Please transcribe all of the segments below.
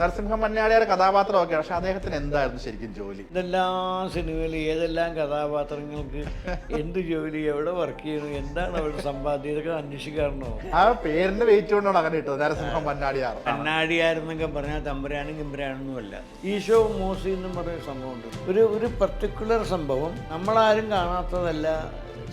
നരസിംഹം മന്നാടിയാരുടെ കഥാപാത്രമൊക്കെ, പക്ഷെ അദ്ദേഹത്തിന് എന്തായിരുന്നു ശരിക്കും ജോലി? ഇതെല്ലാം സിനിമയിൽ ഏതെല്ലാം കഥാപാത്രങ്ങൾക്ക് എന്ത് ജോലി, എവിടെ വർക്ക് ചെയ്യുന്നു, എന്താണ് അവരുടെ സമ്പാദ്യം, ഇതൊക്കെ അന്വേഷിക്കാറുണ്ടോ? ആ പേരിന്റെ വെയിറ്റ് കൊണ്ടാണ് അങ്ങനെ ഇട്ടത്, നരസിംഹം മന്നാടിയാർ. കണ്ണാടിയാരെന്നൊക്കെ പറഞ്ഞാൽ തമ്പുരാനും കിമ്പുരാനൊന്നുമല്ല. ഈശോ മോസി എന്നും പറയുന്ന സംഭവമുണ്ട്. ഒരു പർട്ടിക്കുലർ സംഭവം നമ്മളാരും കാണാത്തതല്ല,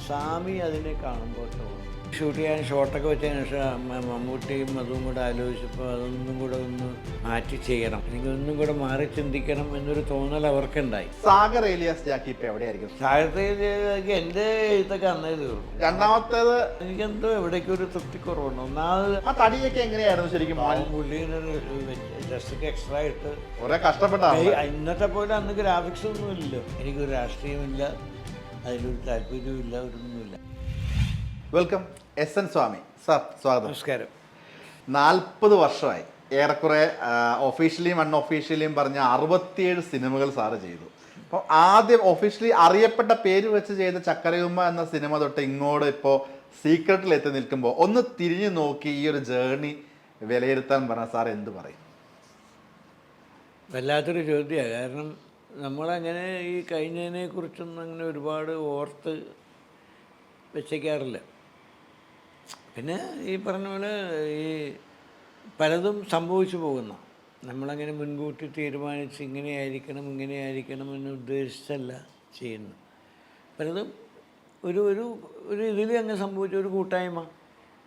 സ്വാമി അതിനെ കാണുമ്പോൾ തോന്നും. ഷൂട്ട് ചെയ്യാൻ ഷോട്ടൊക്കെ വെച്ചതിന് ശേഷം മമ്മൂട്ടിയും അതും കൂടെ ആലോചിച്ചപ്പോൾ അതൊന്നും കൂടെ ഒന്ന് മാറ്റി ചെയ്യണം, എനിക്ക് ഒന്നും കൂടെ മാറി ചിന്തിക്കണം എന്നൊരു തോന്നൽ അവർക്കുണ്ടായി. സാഗർ ഏലിയാസ് ജാക്കി ഇപ്പൊ എവിടെയായിരിക്കും? സാഹിത്യത്തിലേക്ക് എൻ്റെ എഴുത്തൊക്കെ അന്നേ തീർന്നു. രണ്ടാമത്തേത് എനിക്കെന്തോ എവിടേക്ക് ഒരു തൃപ്തിക്കുറവുണ്ട്. ഒന്നാമത് ആ തടിയൊക്കെ എങ്ങനെയായിരുന്നു ശരിക്കും? പുള്ളിനൊരു ഡ്രസ്സൊക്കെ എക്സ്ട്രാ ഇട്ട് കുറെ കഷ്ടപ്പെട്ടാണ്. ഇന്നത്തെ പോലെ അന്ന് ഗ്രാഫിക്സ് ഒന്നും ഇല്ലല്ലോ. എനിക്കൊരു രാഷ്ട്രീയമില്ല, അതിലൊരു താല്പര്യമില്ല, ഒരൊന്നുമില്ല. വെൽക്കം SN സ്വാമി സാർ, സ്വാഗതം. നമസ്കാരം. 40 വർഷമായി ഏറെക്കുറെ ഒഫീഷ്യലിയും അൺഒഫീഷ്യലിയും പറഞ്ഞ 67 സിനിമകൾ സാറ് ചെയ്തു. അപ്പോൾ ആദ്യം ഒഫീഷ്യലി അറിയപ്പെട്ട പേര് വെച്ച് ചെയ്ത ചക്കരയുമ്മ എന്ന സിനിമ തൊട്ട് ഇങ്ങോട്ട് ഇപ്പോൾ സീക്രട്ടിൽ എത്തി നിൽക്കുമ്പോൾ ഒന്ന് തിരിഞ്ഞു നോക്കി ഈ ഒരു ജേർണി വിലയിരുത്താൻ പറഞ്ഞാൽ സാർ എന്ത് പറയും? വല്ലാത്തൊരു ചോദ്യമാണ്. കാരണം നമ്മളങ്ങനെ ഈ കഴിഞ്ഞതിനെ കുറിച്ചൊന്നും അങ്ങനെ ഒരുപാട് ഓർത്ത് വെച്ചേക്കാറില്ല. പിന്നെ ഈ പറഞ്ഞ പോലെ ഈ പലതും സംഭവിച്ചു പോകുന്ന, നമ്മളങ്ങനെ മുൻകൂട്ടി തീരുമാനിച്ച് ഇങ്ങനെയായിരിക്കണം എന്ന് ഉദ്ദേശിച്ചല്ല ചെയ്യുന്നു. പലതും ഒരു ഒരു ഒരു ഇതിൽ അങ്ങ് സംഭവിച്ച ഒരു കൂട്ടായ്മ,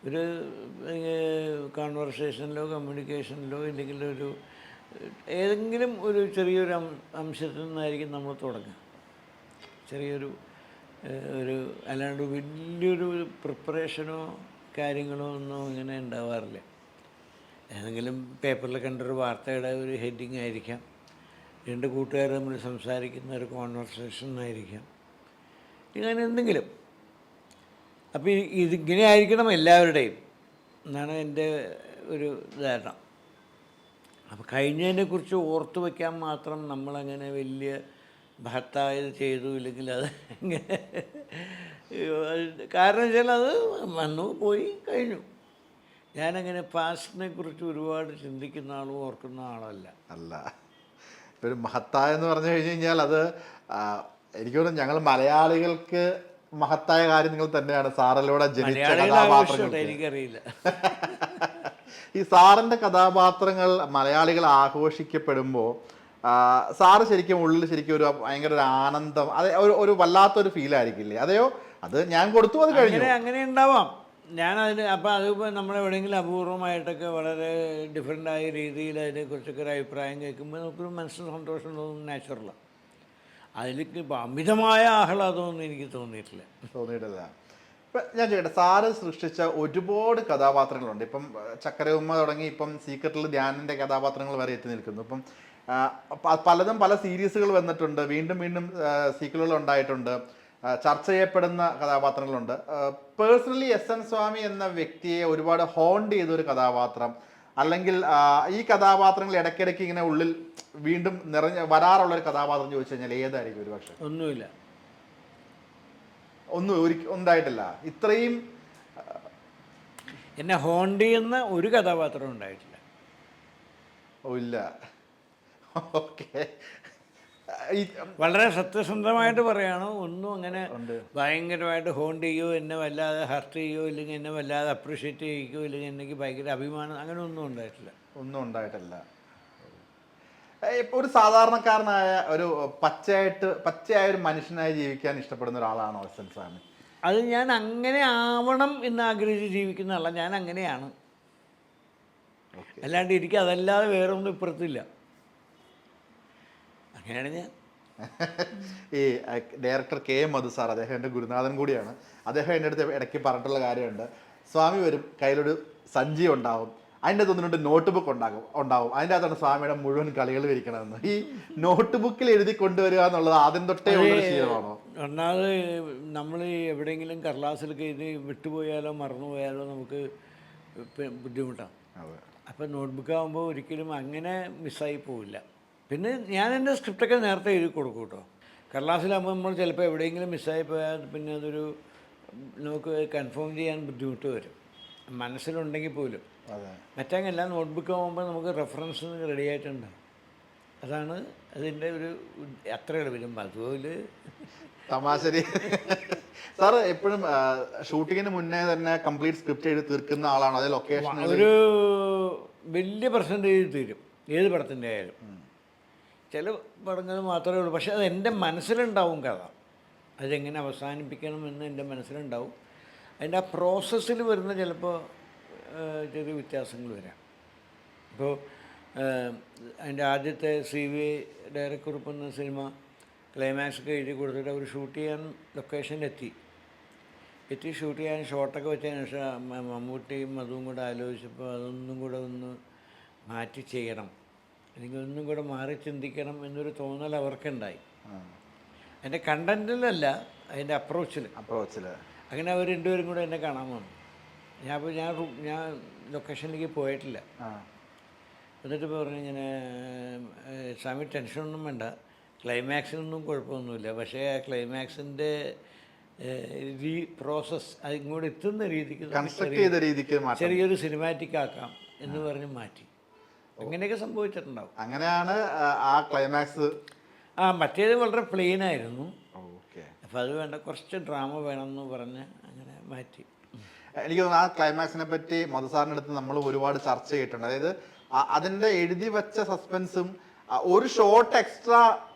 ഒരു കോൺവെർസേഷനിലോ കമ്മ്യൂണിക്കേഷനിലോ ഇല്ലെങ്കിൽ ഏതെങ്കിലും ഒരു ചെറിയൊരു അംശത്തിൽ നിന്നായിരിക്കും നമ്മൾ തുടങ്ങുക. ചെറിയൊരു അല്ലാണ്ട് വലിയൊരു പ്രിപ്പറേഷനോ കാര്യങ്ങളോ ഒന്നും ഇങ്ങനെ ഉണ്ടാവാറില്ല. ഏതെങ്കിലും പേപ്പറിൽ കണ്ടൊരു വാർത്തയുടെ ഒരു ഹെഡിങ് ആയിരിക്കാം, രണ്ട് കൂട്ടുകാർ തമ്മിൽ സംസാരിക്കുന്ന ഒരു കോൺവെർസേഷൻ ആയിരിക്കാം, ഇങ്ങനെ എന്തെങ്കിലും. അപ്പോൾ ഇതിങ്ങനെ ആയിരിക്കണം എല്ലാവരുടെയും എന്നാണ് എൻ്റെ ഒരു ധാരണ. അപ്പോൾ കഴിഞ്ഞതിനെക്കുറിച്ച് ഓർത്തു വയ്ക്കാൻ മാത്രം നമ്മളങ്ങനെ വലിയ ഭർത്താവ് ചെയ്തു ഇല്ലെങ്കിൽ അത് ഇങ്ങനെ, കാരണം വെച്ചാൽ അത് വന്നു പോയി കഴിഞ്ഞു. ഞാനങ്ങനെ പാസ്റ്റിനെ കുറിച്ച് ഒരുപാട് ചിന്തിക്കുന്ന ആളും ഓർക്കുന്ന ആളല്ല. ഇപ്പോൾ ഒരു മഹത്തായ എന്ന് പറഞ്ഞു കഴിഞ്ഞ് കഴിഞ്ഞാൽ അത് എനിക്ക് തോന്നുന്നു ഞങ്ങൾ മലയാളികൾക്ക് മഹത്തായ കാര്യം നിങ്ങൾ തന്നെയാണ്. സാറിലൂടെ ജനിച്ച കഥാപാത്രങ്ങൾ എനിക്കറിയില്ല. ഈ സാറിൻ്റെ കഥാപാത്രങ്ങൾ മലയാളികൾ ആഘോഷിക്കപ്പെടുമ്പോൾ സാറ് ശരിക്കും ഉള്ളിൽ ശരിക്കും ഒരു ഭയങ്കര ഒരു ആനന്ദം, അത് ഒരു വല്ലാത്തൊരു ഫീലായിരിക്കില്ലേ? അതെയോ അത് ഞാൻ കൊടുത്തു അത് കഴിഞ്ഞു? അങ്ങനെ ഉണ്ടാവാം. ഞാനതിന് അപ്പോൾ അതിപ്പോൾ നമ്മളെവിടെയെങ്കിലും അപൂർവമായിട്ടൊക്കെ വളരെ ഡിഫറെൻ്റായ രീതിയിൽ അതിനെക്കുറിച്ചൊക്കെ ഒരു അഭിപ്രായം കേൾക്കുമ്പോൾ നമുക്കൊരു മനസ്സിന് സന്തോഷം തോന്നുന്നു, നാച്ചുറലാണ്. അതിലേക്ക് ഇപ്പോൾ അമിതമായ ആഹ്ലാദമൊന്നും എനിക്ക് തോന്നിയിട്ടില്ല. ഇപ്പം ഞാൻ ചോദിക്കട്ടെ, സാറ് സൃഷ്ടിച്ച ഒരുപാട് കഥാപാത്രങ്ങളുണ്ട്. ഇപ്പം ചക്കരയുമ്മ തുടങ്ങി ഇപ്പം സീക്രട്ടിൽ ധ്യാനിൻ്റെ കഥാപാത്രങ്ങൾ വരെ എത്തി നിൽക്കുന്നു. ഇപ്പം പലതും പല സീരീസുകൾ വന്നിട്ടുണ്ട്, വീണ്ടും വീണ്ടും സീക്വലുകൾ ഉണ്ടായിട്ടുണ്ട്, ചർച്ച ചെയ്യപ്പെടുന്ന കഥാപാത്രങ്ങളുണ്ട്. പേഴ്സണലി SN സ്വാമി എന്ന വ്യക്തിയെ ഒരുപാട് ഹോണ്ട് ചെയ്തൊരു കഥാപാത്രം, അല്ലെങ്കിൽ ഈ കഥാപാത്രങ്ങൾ ഇടയ്ക്കിടയ്ക്ക് ഇങ്ങനെ ഉള്ളിൽ വീണ്ടും വരാറുള്ളൊരു കഥാപാത്രം ചോദിച്ചു കഴിഞ്ഞാൽ ഏതായിരിക്കും? ഒരു പക്ഷേ ഒന്നും ഉണ്ടായിട്ടില്ല. ഇത്രയും എന്നെ ഹോണ്ട് ചെയ്യുന്ന ഒരു കഥാപാത്രം ഉണ്ടായിട്ടില്ല. ഇല്ല. ഓക്കെ, വളരെ സത്യസന്ധമായിട്ട് പറയുകയാണ്. ഒന്നും അങ്ങനെ ഭയങ്കരമായിട്ട് ഹോണ്ട് ചെയ്യോ, എന്നെ വല്ലാതെ ഹർട്ട് ചെയ്യോ, ഇല്ലെങ്കിൽ എന്നെ വല്ലാതെ അപ്രീഷിയേറ്റ് ചെയ്യിക്കോ, ഇല്ലെങ്കിൽ എനിക്ക് ഭയങ്കര അഭിമാനം, അങ്ങനെ ഒന്നും ഉണ്ടായിട്ടില്ല. ഇപ്പോൾ ഒരു സാധാരണക്കാരനായ ഒരു പച്ചയായ ഒരു മനുഷ്യനായി ജീവിക്കാൻ ഇഷ്ടപ്പെടുന്ന ഒരാളാണോ SN സ്വാമി? അത് ഞാൻ അങ്ങനെ ആവണം എന്ന് ആഗ്രഹിച്ച് ജീവിക്കുന്ന ആളല്ല, ഞാൻ അങ്ങനെയാണ്. അല്ലാണ്ട് എനിക്ക് അതല്ലാതെ വേറൊന്നും ഇപ്പുറത്തില്ല. അങ്ങനെയാണ് ഞാൻ. ഈ ഡയറക്ടർ KM മധു സാർ, അദ്ദേഹം എൻ്റെ ഗുരുനാഥൻ കൂടിയാണ്. അദ്ദേഹം എൻ്റെ അടുത്ത് ഇടയ്ക്ക് പറഞ്ഞിട്ടുള്ള കാര്യമുണ്ട്, സ്വാമി വരും, കയ്യിലൊരു സഞ്ചി ഉണ്ടാവും, അതിൻ്റെ അകത്ത് 1-2 നോട്ട് ബുക്ക് ഉണ്ടാവും, അതിൻ്റെ അകത്താണ് സ്വാമിയുടെ മുഴുവൻ കളികൾ ഇരിക്കണമെന്ന്. ഈ നോട്ട് ബുക്കിൽ എഴുതി കൊണ്ടുവരിക എന്നുള്ളത് ആദ്യം തൊട്ടേ ഉള്ളൊരു ശീലമാണോ? ഒന്നാമത് നമ്മൾ എവിടെയെങ്കിലും കടലാസിലൊക്കെ ഇത് വിട്ടുപോയാലോ മറന്നുപോയാലോ നമുക്ക് ബുദ്ധിമുട്ടാണ്. അപ്പം നോട്ട്ബുക്ക് ആകുമ്പോൾ ഒരിക്കലും അങ്ങനെ മിസ്സായി പോവില്ല. പിന്നെ ഞാൻ എൻ്റെ സ്ക്രിപ്റ്റൊക്കെ നേരത്തെ എഴുതി കൊടുക്കും കേട്ടോ. കടലാസിലാകുമ്പോൾ നമ്മൾ ചിലപ്പോൾ എവിടെയെങ്കിലും മിസ്സായി പോയാൽ പിന്നെ അതൊരു നമുക്ക് കൺഫേം ചെയ്യാൻ ബുദ്ധിമുട്ട് വരും. മനസ്സിലുണ്ടെങ്കിൽ പോലും. അതെ. മറ്റങ്ങല്ല, നോട്ട്ബുക്ക് ആകുമ്പോൾ നമുക്ക് റെഫറൻസ് റെഡി ആയിട്ടുണ്ടാവും. അതാണ് അതിൻ്റെ ഒരു അത്രയേ ഉള്ളൂ. പിന്നെ അതുപോലെ തമാശരി. സാറ് എപ്പോഴും ഷൂട്ടിങ്ങിന് മുന്നേ തന്നെ കംപ്ലീറ്റ് സ്ക്രിപ്റ്റ് എഴുതി തീർക്കുന്ന ആളാണ്? അതേ ലൊക്കേഷൻ ഒരു വലിയ പെർസെൻറ്റേജ് തീരും ഏത് പടത്തിൻ്റെ ആയാലും. ചില പടങ്ങൾ മാത്രമേ ഉള്ളൂ, പക്ഷേ അത് എൻ്റെ മനസ്സിലുണ്ടാവും കഥ. അതെങ്ങനെ അവസാനിപ്പിക്കണമെന്ന് എൻ്റെ മനസ്സിലുണ്ടാവും. അതിൻ്റെ ആ പ്രോസസ്സിൽ വരുന്ന ചിലപ്പോൾ ചെറിയ വ്യത്യാസങ്ങൾ വരാം. ഇപ്പോൾ അതിൻ്റെ ആദ്യത്തെ CV ഡയറക്കുറിപ്പ് എന്ന സിനിമ ക്ലൈമാക്സ് ഒക്കെ എഴുതി കൊടുത്തിട്ട് അവർ ഷൂട്ട് ചെയ്യാൻ ലൊക്കേഷനിലെത്തി. ഷൂട്ട് ചെയ്യാൻ ഷോട്ടൊക്കെ വെച്ചതിന് ശേഷം മമ്മൂട്ടിയും അതും കൂടെ ആലോചിച്ചപ്പോൾ അതൊന്നും കൂടെ ഒന്ന് മാറ്റി ചെയ്യണം, അല്ലെങ്കിൽ ഒന്നും കൂടെ മാറി ചിന്തിക്കണം എന്നൊരു തോന്നൽ അവർക്കുണ്ടായി. അതിൻ്റെ കണ്ടൻറ്റിലല്ല, അതിൻ്റെ അപ്രോച്ചിൽ. അങ്ങനെ അവർ രണ്ടുപേരും കൂടെ എന്നെ കാണാൻ വന്നു. ഞാൻ ലൊക്കേഷനിലേക്ക് പോയിട്ടില്ല. എന്നിട്ട് പറഞ്ഞു ഇങ്ങനെ, സ്വാമി ടെൻഷനൊന്നും വേണ്ട, ക്ലൈമാക്സിനൊന്നും കുഴപ്പമൊന്നുമില്ല, പക്ഷേ ആ ക്ലൈമാക്സിൻ്റെ പ്രോസസ്സ് അത് ഇങ്ങോട്ട് എത്തുന്ന രീതിക്ക് ചെറിയൊരു സിനിമാറ്റിക് ആക്കാം എന്ന് പറഞ്ഞ് മാറ്റി. അങ്ങനെയൊക്കെ സംഭവിച്ചിട്ടുണ്ടാവും. അങ്ങനെയാണ് ആ ക്ലൈമാക്സ്. മറ്റേത് വളരെ പ്ലെയിൻ ആയിരുന്നു. അപ്പോൾ അത് വേണ്ട, കുറച്ച് ഡ്രാമ വേണമെന്ന് പറഞ്ഞ് അങ്ങനെ മാറ്റി. എനിക്ക് തോന്നുന്നു ആ ക്ലൈമാക്സിനെ പറ്റി മധുസാറിൻ്റെ അടുത്ത് നമ്മൾ ഒരുപാട് ചർച്ച ചെയ്തിട്ടുണ്ട്. അതായത് അതിൻ്റെ എഴുതി വെച്ച സസ്പെൻസും ഒരു ഷോട്ട് എക്സ്ട്രാ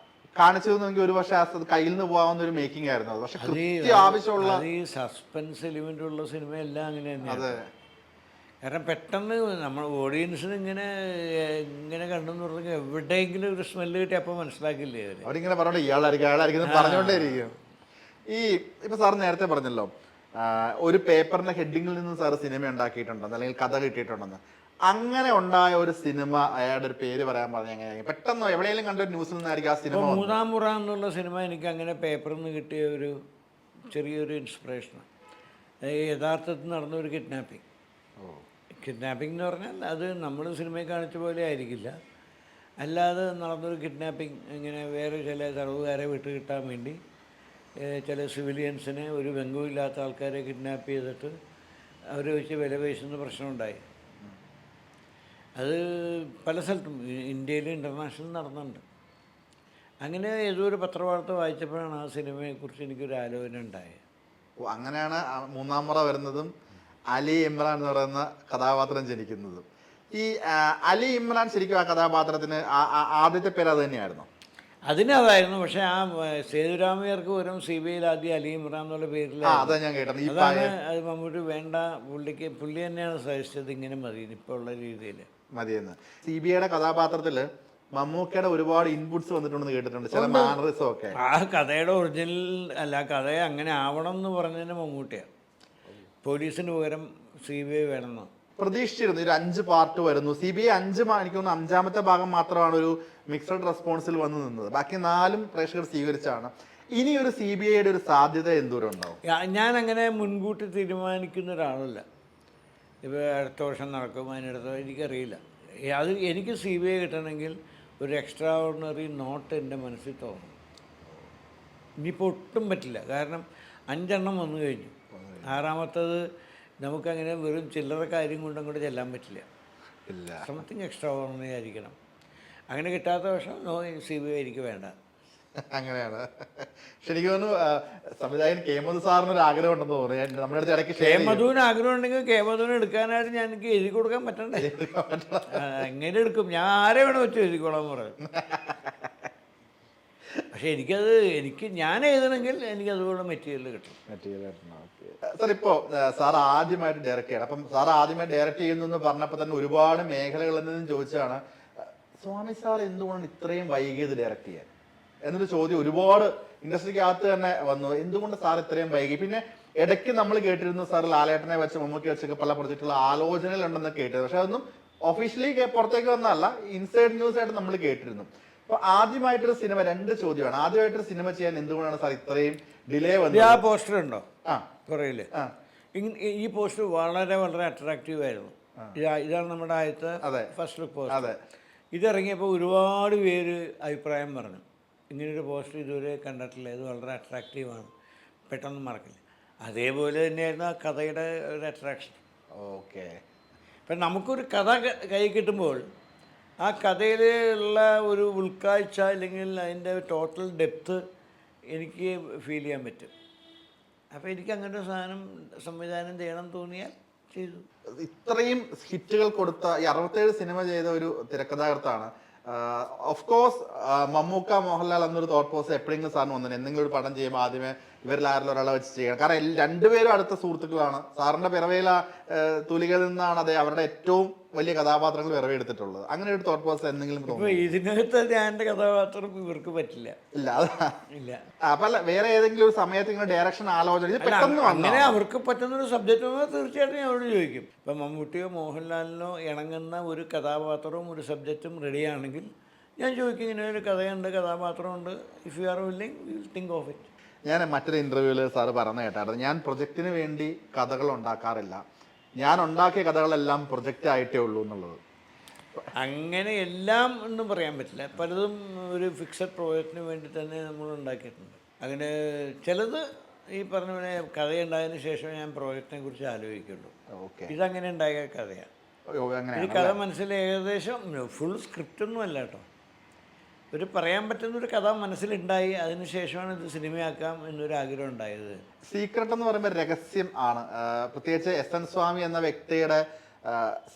കാണിച്ചു തന്നെങ്കിൽ ഒരു പക്ഷേ കയ്യിൽ നിന്ന് പോകാവുന്ന ഒരു മേക്കിംഗ് ആയിരുന്നു അത്. പക്ഷെ ആവശ്യമുള്ള ഈ സസ്പെൻസ് എലിമെന്റ് ഉള്ള സിനിമയെല്ലാം അങ്ങനെ തന്നെയാണ്. കാരണം പെട്ടെന്ന് നമ്മൾ ഓഡിയൻസിന് ഇങ്ങനെ കണ്ടെന്ന് പറഞ്ഞാൽ എവിടെയെങ്കിലും ഒരു സ്മെല്ല് കിട്ടി അപ്പോൾ മനസ്സിലാക്കില്ലേ അവരിങ്ങനെ പറഞ്ഞോണ്ട് ഇയാളായിരിക്കും പറഞ്ഞോണ്ടേ ഇരിക്കും. ഇപ്പൊ സാർ നേരത്തെ പറഞ്ഞല്ലോ ഒരു പേപ്പറിന്റെ ഹെഡിങ്ങിൽ നിന്ന് സാറ് സിനിമ ഉണ്ടാക്കിയിട്ടുണ്ടെന്ന് അല്ലെങ്കിൽ കഥ കിട്ടിയിട്ടുണ്ടെന്ന്. അങ്ങനെ ഉണ്ടായ ഒരു സിനിമ, അയാളുടെ ഒരു പേര് പറയാൻ പറഞ്ഞ എങ്ങനെയായിരിക്കും? പെട്ടെന്ന് എവിടെയെങ്കിലും കണ്ട ഒരു ന്യൂസിൽ നിന്നായിരിക്കും ആ സിനിമ. മൂന്നാം മുറ എന്നുള്ള സിനിമ എനിക്ക് അങ്ങനെ പേപ്പറിൽ നിന്ന് കിട്ടിയ ഒരു ചെറിയൊരു ഇൻസ്പിറേഷനാണ്. യഥാർത്ഥത്തിൽ നടന്ന ഒരു കിഡ്നാപ്പിംഗ് എന്ന് പറഞ്ഞാൽ അത് നമ്മൾ സിനിമയിൽ കാണിച്ച പോലെ ആയിരിക്കില്ല. അല്ലാതെ നടന്നൊരു കിഡ്നാപ്പിംഗ്. ഇങ്ങനെ വേറെ ചില തടവുകാരെ വിട്ട് കിട്ടാൻ വേണ്ടി ചില സിവിലിയൻസിനെ, ഒരു ബന്ധവുമില്ലാത്ത ആൾക്കാരെ കിഡ്നാപ്പ് ചെയ്തിട്ട് അവർ വെച്ച് വില പേശുന്ന പ്രശ്നമുണ്ടായി. അത് പല സ്ഥലത്തും ഇന്ത്യയിൽ ഇൻ്റർനാഷണൽ നടന്നുണ്ട്. അങ്ങനെ ഏതോ ഒരു പത്രവാർത്ത വായിച്ചപ്പോഴാണ് ആ സിനിമയെക്കുറിച്ച് എനിക്കൊരു ആലോചന ഉണ്ടായത്. അങ്ങനെയാണ് മൂന്നാം മുറ വരുന്നതും അലി ഇമ്രാൻ എന്ന് പറയുന്ന കഥാപാത്രം ജനിക്കുന്നതും. ഈ അലി ഇമ്രാൻ ശരിക്കും ആ കഥാപാത്രത്തിന് ആദ്യത്തെ പേര് അത് തന്നെയായിരുന്നു? അതിനതായിരുന്നു. പക്ഷെ ആ സേതുരാമയ്യർക്ക് വരും CBIയിൽ ആദ്യം അലി ഇമ്രാൻ എന്നുള്ള പേരിലാണ്. ഞാൻ കേട്ടത്. അതാണ് അത് മമ്മൂട്ടി വേണ്ട, പുള്ളി തന്നെയാണ് സജസ്റ്റ് ഇങ്ങനെ മതി ഇപ്പോൾ ഉള്ള രീതിയിൽ മതിയെന്ന്. CBIയുടെ കഥാപാത്രത്തിൽ മമ്മൂക്കയുടെ ഒരുപാട് ഇൻപുട്സ് വന്നിട്ടുണ്ടെന്ന് കേട്ടിട്ടുണ്ട്, ചില മാനറിസം ഒക്കെ. ആ കഥയുടെ ഒറിജിനൽ അല്ല, കഥയെ അങ്ങനെ ആവണം എന്ന് പറഞ്ഞതിന് മമ്മൂട്ടിയാണ്. പോലീസിന് പകരം CBI വേണമെന്ന് പ്രതീക്ഷിച്ചിരുന്നു. ഒരു 5 പാർട്ട് വരുന്നു. CBI 5, എനിക്ക് തോന്നുന്നു 5ാമത്തെ ഭാഗം മാത്രമാണ് ഒരു മിക്സഡ് റെസ്പോൺസിൽ വന്നു നിന്നത്. ബാക്കി 4 പ്രേക്ഷകർ സ്വീകരിച്ചാണ്. ഇനി ഒരു CBIയുടെ ഒരു സാധ്യത എന്തോരം ഉണ്ടാവും? ഞാൻ അങ്ങനെ മുൻകൂട്ടി തീരുമാനിക്കുന്ന ഒരാളല്ല. ഇപ്പോൾ അടുത്ത വർഷം നടക്കും, അതിനടുത്ത എനിക്കറിയില്ല. അത് എനിക്ക് CBI കിട്ടണമെങ്കിൽ ഒരു എക്സ്ട്രാ ഓർഡിനറി നോട്ട് എൻ്റെ മനസ്സിൽ തോന്നും. ഇനിയിപ്പോൾ ഒട്ടും പറ്റില്ല, കാരണം 5 എണ്ണം വന്നു കഴിഞ്ഞു. 6ാമത്തത് നമുക്കങ്ങനെ വെറും ചില്ലറ കാര്യം കൊണ്ടും കൂടെ ചെല്ലാൻ പറ്റില്ല. സംതിങ് എക്സ്ട്രാ ഓർഡിനറി ആയിരിക്കണം. അങ്ങനെ കിട്ടാത്ത പക്ഷം CBI എനിക്ക് വേണ്ട. അങ്ങനെയാണ്. പക്ഷെ എനിക്ക് തോന്നുന്നു സംവിധായകൻ കെ മധു സാറിന് ഒരു ആഗ്രഹം ഉണ്ടെന്ന് തോന്നുന്നു. നമ്മുടെ അടുത്ത് ഇടയ്ക്ക് കെ മധുവിന് ആഗ്രഹം ഉണ്ടെങ്കിൽ കെ മധുവിന് എടുക്കാനായിട്ട് ഞാൻ എനിക്ക് എഴുതി കൊടുക്കാൻ പറ്റണ്ടേ? എങ്ങനെ എടുക്കും? ഞാൻ ആരെ വേണം വെച്ച് എഴുതിക്കോളാന്ന് പറയും. പക്ഷെ ഞാൻ എഴുതണമെങ്കിൽ എനിക്ക് അതുപോലെ മെറ്റീരിയൽ കിട്ടണം. സാർ ഇപ്പോൾ സാർ ആദ്യമായിട്ട് ഡയറക്റ്റ് ചെയ്യണം. അപ്പം സാർ ആദ്യമായി ഡയറക്റ്റ് ചെയ്യുന്നു എന്ന് പറഞ്ഞപ്പോൾ തന്നെ ഒരുപാട് മേഖലകളിൽ നിന്നും ചോദിച്ചാണ്, സ്വാമി സാർ എന്തുകൊണ്ടാണ് ഇത്രയും വൈകിയത് ഡയറക്റ്റ് ചെയ്യാൻ എന്നൊരു ചോദ്യം ഒരുപാട് ഇൻഡസ്ട്രിക്കകത്ത് തന്നെ വന്നു. എന്തുകൊണ്ട് സാർ ഇത്രയും വൈകി? പിന്നെ ഇടയ്ക്ക് നമ്മൾ കേട്ടിരുന്നു സാർ ലാലേട്ടനെ വെച്ച് മമ്മൂക്കി വെച്ചൊക്കെ പല പ്രൊജക്റ്റുള്ള ആലോചനകളുണ്ടെന്ന് കേട്ടത്. പക്ഷെ അതൊന്നും ഒഫീഷ്യലി പുറത്തേക്ക് വന്നതല്ല, ഇൻസൈഡ് ന്യൂസ് ആയിട്ട് നമ്മൾ കേട്ടിരുന്നു. അപ്പൊ ആദ്യമായിട്ടൊരു സിനിമ, 2 ചോദ്യമാണ്. ആദ്യമായിട്ടൊരു സിനിമ ചെയ്യാൻ എന്തുകൊണ്ടാണ് സാർ ഇത്രയും ഡിലേ വന്നത്? ആ പോസ്റ്റർ ഉണ്ടോ പുറകില്? ഈ പോസ്റ്റർ വളരെ വളരെ അട്രാക്റ്റീവ് ആയിരുന്നു. ഇതാണ് നമ്മുടെ ആദ്യത്തെ ഫസ്റ്റ് ലുക്ക് പോസ്റ്റർ. ഇതിറങ്ങിയപ്പോൾ ഒരുപാട് പേര് അഭിപ്രായം പറഞ്ഞു, ഇങ്ങനൊരു പോസ്റ്റർ ഇതുവരെ കണ്ടിട്ടില്ല, ഇത് വളരെ അട്രാക്റ്റീവാണ്, പെട്ടെന്ന് മറക്കില്ല. അതേപോലെ തന്നെയായിരുന്നു ആ കഥയുടെ ഒരു അട്രാക്ഷൻ. ഓക്കെ. ഇപ്പം നമുക്കൊരു കഥ കൈ കിട്ടുമ്പോൾ ആ കഥയിലുള്ള ഒരു ഉൾക്കാഴ്ച അല്ലെങ്കിൽ അതിൻ്റെ ടോട്ടൽ ഡെപ്ത്ത് എനിക്ക് ഫീൽ ചെയ്യാൻ പറ്റും. അപ്പോൾ എനിക്ക് അങ്ങനെ ഒരു സാധനം സംവിധാനം ചെയ്യണം തോന്നിയാൽ ചെയ്തു. ഇത്രയും ഹിറ്റുകൾ കൊടുത്ത ഈ 67 സിനിമ ചെയ്ത ഒരു തിരക്കഥാകൃത്താണ്. ഓഫ് കോഴ്സ് മമ്മൂക്ക മോഹൻലാൽ എന്നൊരു തോട്ട് പ്രോസസ് എപ്പോഴെങ്കിലും സാറിന് വന്നു എന്തെങ്കിലും ഒരു പടം ചെയ്യുമ്പോൾ ആദ്യമേ ഇവരിൽ ആരെങ്കിലും ഒരാളെ വെച്ച് ചെയ്യണം. കാരണം രണ്ടുപേരും അടുത്ത സുഹൃത്തുക്കളാണ്. സാറിന്റെ പിറവയില തൂലികയിൽ നിന്നാണ് അതെ അവരുടെ ഏറ്റവും വലിയ കഥാപാത്രങ്ങൾ പിറവിയെടുത്തിട്ടുള്ളത്. അങ്ങനെ ഒരു തോട്ട് പ്രോസസ് എന്തെങ്കിലും ഇപ്പോൾ ഇതിനകത്ത് ഞാൻ എൻ്റെ കഥാപാത്രം ഇവർക്ക് പറ്റില്ല. ഇല്ല ഇല്ല. അപ്പൊ അല്ല വേറെ ഏതെങ്കിലും ഒരു സമയത്ത് ഇങ്ങനെ ഡയറക്ഷൻ ആലോചന ഇത് പെട്ടെന്ന് അങ്ങനെ അവർക്ക് പറ്റുന്നൊരു സബ്ജക്റ്റ് വന്നാൽ തീർച്ചയായിട്ടും ഞാൻ അവരോട് ചോദിക്കും. ഇപ്പം മമ്മൂട്ടിയോ മോഹൻലാലിനോ ഇണങ്ങുന്ന ഒരു കഥാപാത്രവും ഒരു സബ്ജക്റ്റും റെഡിയാണെങ്കിൽ ഞാൻ ചോദിക്കും ഇങ്ങനെ ഒരു കഥയുണ്ട്, കഥാപാത്രമുണ്ട്, if you are willing you will think of it. ഞാൻ മറ്റൊരു ഇന്റർവ്യൂവിൽ സാറ് പറഞ്ഞു കേട്ടായിരുന്നു, ഞാൻ പ്രൊജക്റ്റിന് വേണ്ടി കഥകൾ ഉണ്ടാക്കാറില്ല, ഞാൻ ഉണ്ടാക്കിയ കഥകളെല്ലാം പ്രൊജക്റ്റ് ആയിട്ടേ ഉള്ളൂ എന്നുള്ളത്. അങ്ങനെ എല്ലാം ഒന്നും പറയാൻ പറ്റില്ല. പലതും ഒരു ഫിക്സഡ് പ്രോജക്റ്റിന് വേണ്ടി തന്നെ നമ്മൾ ഉണ്ടാക്കിയിട്ടുണ്ട്. അങ്ങനെ ചിലത് ഈ പറഞ്ഞ പോലെ കഥയുണ്ടായതിനു ശേഷം ഞാൻ പ്രോജക്റ്റിനെ കുറിച്ച് ആലോചിക്കുള്ളൂ. ഓക്കെ. ഇതങ്ങനെ ഉണ്ടായ കഥയാണ്. ഈ കഥ മനസ്സിൽ ഏകദേശം ഫുൾ സ്ക്രിപ്റ്റൊന്നും അല്ല കേട്ടോ, ഒരു പറയാൻ പറ്റുന്നൊരു കഥ മനസ്സിലുണ്ടായി, അതിനുശേഷമാണ് ഇത് സിനിമയാക്കാം എന്നൊരു ആഗ്രഹം ഉണ്ടായത്. സീക്രട്ട് എന്ന് പറയുമ്പോൾ രഹസ്യം ആണ്. പ്രത്യേകിച്ച് എസ് എൻ സ്വാമി എന്ന വ്യക്തിയുടെ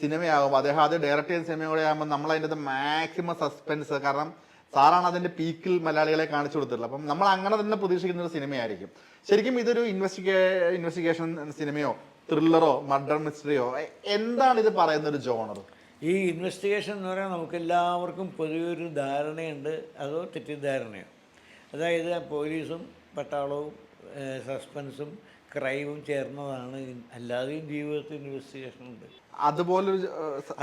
സിനിമയാകുമ്പോൾ അദ്ദേഹം ആദ്യം ഡയറക്റ്റ് ചെയ്യുന്ന സിനിമ കൂടെ ആകുമ്പോൾ നമ്മൾ അതിൻ്റെ മാക്സിമം സസ്പെൻസ്, കാരണം സാറാണ് അതിൻ്റെ പീക്കിൽ മലയാളികളെ കാണിച്ചു കൊടുത്തിട്ടുള്ളത്. അപ്പം നമ്മൾ അങ്ങനെ തന്നെ പ്രതീക്ഷിക്കുന്ന ഒരു സിനിമയായിരിക്കും. ശരിക്കും ഇതൊരു ഇൻവെസ്റ്റിഗേഷൻ സിനിമയോ ത്രില്ലറോ മർഡർ മിസ്റ്ററിയോ എന്താണ് ഇത് പറയുന്ന ഒരു ജോണർ? ഈ ഇൻവെസ്റ്റിഗേഷൻ എന്ന് പറയാൻ നമുക്ക് എല്ലാവർക്കും പൊതുവൊരു ധാരണയുണ്ട്, അതോ തെറ്റിദ്ധാരണയോ. അതായത് പോലീസും പട്ടാളവും സസ്പെൻസും ക്രൈമും ചേർന്നതാണ്. അല്ലാതെയും ജീവിതത്തിൽ ഇൻവെസ്റ്റിഗേഷൻ ഉണ്ട്.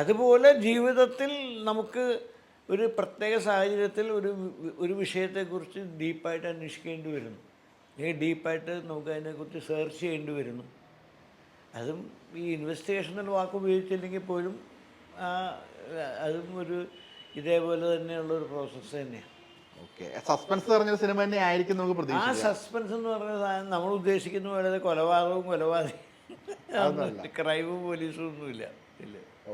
അതുപോലെ ജീവിതത്തിൽ നമുക്ക് ഒരു പ്രത്യേക സാഹചര്യത്തിൽ ഒരു വിഷയത്തെക്കുറിച്ച് ഡീപ്പായിട്ട് അന്വേഷിക്കേണ്ടി വരുന്നു, അല്ലെങ്കിൽ ഡീപ്പായിട്ട് നമുക്ക് അതിനെക്കുറിച്ച് സെർച്ച് ചെയ്യേണ്ടി വരുന്നു. അതും ഈ ഇൻവെസ്റ്റിഗേഷൻ എന്നുള്ള വാക്ക് ഉപയോഗിച്ചില്ലെങ്കിൽ പോലും അതും ഒരു ഇതേപോലെ തന്നെയുള്ളൊരു പ്രോസസ്സ് തന്നെയാണ്. ഓക്കെ. സസ്പെൻസ് പറഞ്ഞൊരു സിനിമ തന്നെ ആയിരിക്കും നമുക്ക് പ്രതീക്ഷിക്കാം. ആ സസ്പെൻസ് എന്ന് പറഞ്ഞ സാധനം നമ്മൾ ഉദ്ദേശിക്കുന്ന പോലെ കൊലപാതകവും ക്രൈമും പോലീസും ഒന്നുമില്ല. ഇല്ല. ഓ,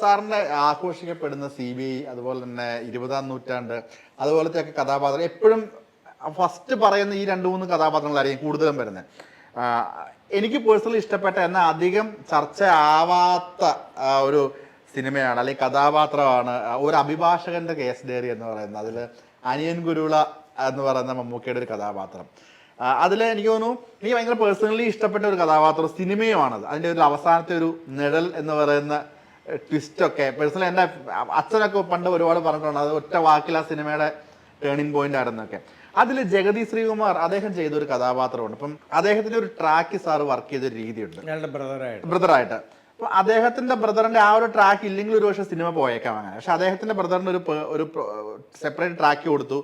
സാറിന്റെ ആഘോഷിക്കപ്പെടുന്ന CBI, അതുപോലെ തന്നെ 20-ാം നൂറ്റാണ്ട്, അതുപോലത്തെ ഒക്കെ കഥാപാത്രം എപ്പോഴും ഫസ്റ്റ് പറയുന്ന ഈ 2-3 കഥാപാത്രങ്ങളായിരിക്കും കൂടുതലും വരുന്നത്. എനിക്ക് പേഴ്സണലി ഇഷ്ടപ്പെട്ട എന്നാൽ അധികം ചർച്ച ആവാത്ത ഒരു സിനിമയാണ്, അല്ലെങ്കിൽ കഥാപാത്രമാണ് ഒരു അഭിഭാഷകന്റെ കേസ് ഡയറി എന്ന് പറയുന്നത്. അതിൽ അനിയൻ ഗുരുള എന്ന് പറയുന്ന മമ്മൂക്കയുടെ ഒരു കഥാപാത്രം. അതിൽ എനിക്ക് തോന്നുന്നു എനിക്ക് ഭയങ്കര പേഴ്സണലി ഇഷ്ടപ്പെട്ട ഒരു കഥാപാത്രം സിനിമയുമാണത്. അതിൻ്റെ ഒരു അവസാനത്തെ ഒരു നിഴൽ എന്ന് പറയുന്ന ട്വിസ്റ്റൊക്കെ പേഴ്സണലി എൻ്റെ അച്ഛനൊക്കെ പണ്ട് ഒരുപാട് പറഞ്ഞിട്ടുണ്ട്. അത് ഒറ്റ വാക്കിൽ ആ സിനിമയുടെ ടേണിംഗ് പോയിന്റ് ആയിരുന്നൊക്കെ. അതിൽ ജഗതി ശ്രീകുമാർ അദ്ദേഹം ചെയ്ത ഒരു കഥാപാത്രമുണ്ട്. അപ്പം അദ്ദേഹത്തിന്റെ ഒരു ട്രാക്ക് സാറ് വർക്ക് ചെയ്തൊരു രീതിയുണ്ട് ബ്രദറായിട്ട്. അപ്പൊ അദ്ദേഹത്തിന്റെ ബ്രദറിന്റെ ആ ഒരു ട്രാക്ക് ഇല്ലെങ്കിൽ ഒരു പക്ഷേ സിനിമ പോയേക്കാം അങ്ങനെ. പക്ഷെ അദ്ദേഹത്തിന്റെ ബ്രദറിന് ഒരു സെപ്പറേറ്റ് ട്രാക്ക് കൊടുത്തു.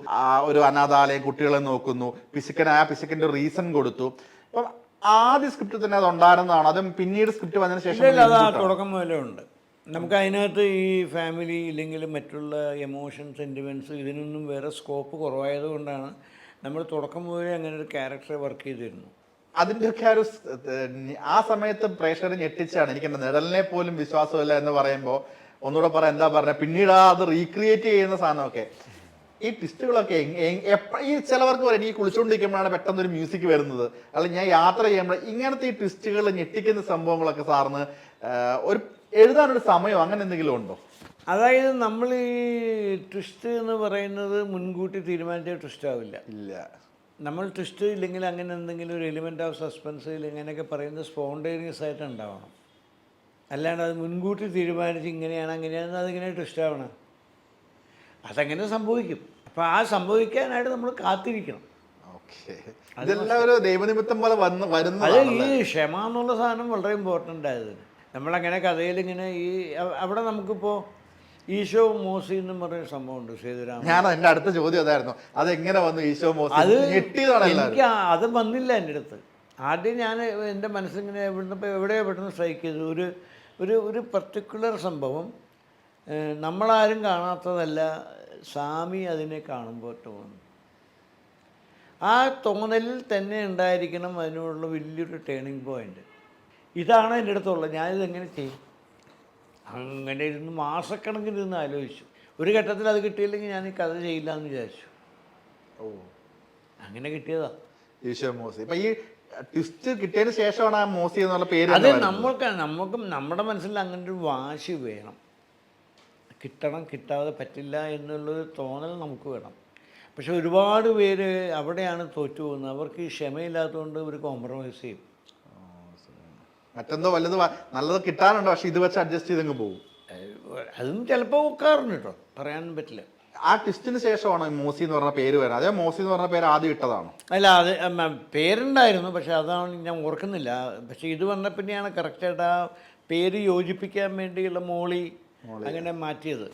ഒരു അനാഥാലയം, കുട്ടികളെ നോക്കുന്നു, പിശുക്കന്റെ ഒരു റീസൺ കൊടുത്തു. അപ്പം ആദ്യ സ്ക്രിപ്റ്റ് തന്നെ അത് ഉണ്ടായിരുന്നതാണ്. അതും പിന്നീട് സ്ക്രിപ്റ്റ് വന്നതിന് ശേഷം തുടക്കം മുതലേ ഉണ്ട്. നമുക്ക് അതിനകത്ത് ഈ ഫാമിലി ഇല്ലെങ്കിൽ മറ്റുള്ള എമോഷൻ സെൻറ്റിമെൻറ്റ്സ് ഇതിനൊന്നും വേറെ സ്കോപ്പ് കുറവായത് കൊണ്ടാണ് നമ്മൾ തുടക്കം മുതലേ അങ്ങനെ ഒരു ക്യാരക്ടറെ വർക്ക് ചെയ്തിരുന്നു. അതിൻ്റെയൊക്കെ ഒരു ആ സമയത്ത് പ്രേക്ഷകരെ ഞെട്ടിച്ചാണ്. എനിക്ക് എൻ്റെ നിഴലിനെ പോലും വിശ്വാസമില്ല എന്ന് പറയുമ്പോൾ ഒന്നുകൂടെ പറയാം, എന്താ പറയുക, പിന്നീട് അത് റീക്രിയേറ്റ് ചെയ്യുന്ന സാധനമൊക്കെ ഈ ട്വിസ്റ്റുകളൊക്കെ ഈ ചിലവർക്ക് പറയാം, ഈ കുളിച്ചുകൊണ്ടിരിക്കുമ്പോഴാണ് പെട്ടെന്ന് ഒരു മ്യൂസിക് വരുന്നത്, അല്ലെങ്കിൽ ഞാൻ യാത്ര ചെയ്യുമ്പോൾ ഇങ്ങനത്തെ ഈ ട്വിസ്റ്റുകൾ ഞെട്ടിക്കുന്ന സംഭവങ്ങളൊക്കെ സാറിന് ഒരു എഴുതാനൊരു സമയം അങ്ങനെ എന്തെങ്കിലും ഉണ്ടോ? അതായത് നമ്മൾ ഈ ട്വിസ്റ്റ് എന്ന് പറയുന്നത് മുൻകൂട്ടി തീരുമാനിച്ച ട്വിസ്റ്റ് ആവില്ല. ഇല്ല. നമ്മൾ ട്വിസ്റ്റ് ഇല്ലെങ്കിൽ അങ്ങനെ എന്തെങ്കിലും ഒരു എലിമെൻ്റ് ഓഫ് സസ്പെൻസ് ഇങ്ങനെയൊക്കെ പറയുന്നത് സ്പോണ്ടേനിയസ് ആയിട്ട് ഉണ്ടാവണം. അല്ലാണ്ട് അത് മുൻകൂട്ടി തീരുമാനിച്ച് ഇങ്ങനെയാണ് അങ്ങനെയാണ് അതിങ്ങനെ ട്വിസ്റ്റ് ആവണം. അതങ്ങനെ സംഭവിക്കും. അപ്പോൾ ആ സംഭവിക്കാനായിട്ട് നമ്മൾ കാത്തിരിക്കണം. ഓക്കെ. ഇതെല്ലാം ഒരു ദൈവനിമിത്തം പോലെ വരുന്ന അത് ഈ ക്ഷമ എന്നുള്ള സാധനം വളരെ ഇമ്പോർട്ടൻ്റ് ആയത്. നമ്മളങ്ങനെ കഥയിലിങ്ങനെ ഈ അവിടെ നമുക്കിപ്പോൾ ഈശോ മോസി എന്നും പറഞ്ഞൊരു സംഭവമുണ്ട് സേതുരാമൻ. ഞാൻ എൻ്റെ അടുത്ത ചോദ്യം അതായിരുന്നു, അതെങ്ങനെ വന്നു ഈശോ മോസി? അത് എനിക്ക് അത് വന്നില്ല എൻ്റെ അടുത്ത്. ആദ്യം ഞാൻ എൻ്റെ മനസ്സിങ്ങനെ എവിടെയോ പെട്ടെന്ന് സ്ട്രൈക്ക് ചെയ്തു. ഒരു പർട്ടിക്കുലർ സംഭവം നമ്മളാരും കാണാത്തതല്ല, സ്വാമി അതിനെ കാണുമ്പോൾ തോന്നുന്നു. ആ തോന്നലിൽ തന്നെ ഉണ്ടായിരിക്കണം അതിനുള്ള വലിയൊരു ടേണിംഗ് പോയിൻ്റ്. ഇതാണ് എൻ്റെ അടുത്തുള്ളത്, ഞാനിത് എങ്ങനെ ചെയ്യും? അങ്ങനെ ഇരുന്ന് മാസക്കണക്കിന് ഇരുന്ന് ആലോചിച്ചു. ഒരു ഘട്ടത്തിൽ അത് കിട്ടിയില്ലെങ്കിൽ ഞാൻ ഈ കഥ ചെയ്യില്ല എന്ന് വിചാരിച്ചു. ഓ, അങ്ങനെ കിട്ടിയതാ ഈശോ മോസി. ഇപ്പൊ ഈ ട്വിസ്റ്റ് കിട്ടിയതിന് ശേഷമാണ് ആ മോസി എന്നുള്ള പേര് അത് തന്നെ വരുന്നത്. നമുക്കും നമ്മുടെ മനസ്സിൽ അങ്ങനെ ഒരു വാശി വേണം. കിട്ടണം, കിട്ടാതെ പറ്റില്ല എന്നുള്ളൊരു തോന്നൽ നമുക്ക് വേണം. പക്ഷെ ഒരുപാട് പേര് അവിടെയാണ് തോറ്റു പോകുന്നത്. അവർക്ക് ഈ ക്ഷമയില്ലാത്തതുകൊണ്ട് അവർ കോംപ്രമൈസ് ചെയ്യും. മറ്റെന്തോ വല്ലത് നല്ലത് കിട്ടാനുണ്ടോ, പക്ഷെ ഇത് വെച്ച് അഡ്ജസ്റ്റ് ചെയ്തങ്ങ് പോകും. അതും ചിലപ്പോൾ ഒക്കാറുണ്ട് കേട്ടോ, പറയാനും പറ്റില്ല. ആ ട്വിസ്റ്റിന് ശേഷമാണ് മോസി എന്ന് പറഞ്ഞ പേര് വരുന്നത്. അതേ മോസി എന്ന് പറഞ്ഞ പേര് ആദ്യം ഇട്ടതാണോ? അല്ല, അത് പേരുണ്ടായിരുന്നു, പക്ഷെ അതാണ് ഞാൻ ഓർക്കുന്നില്ല. പക്ഷെ ഇത് വന്ന പിന്നെയാണ് കറക്റ്റായിട്ട് ആ പേര് യോജിപ്പിക്കാൻ വേണ്ടിയുള്ള മോളി അങ്ങനെ മാറ്റിയത്.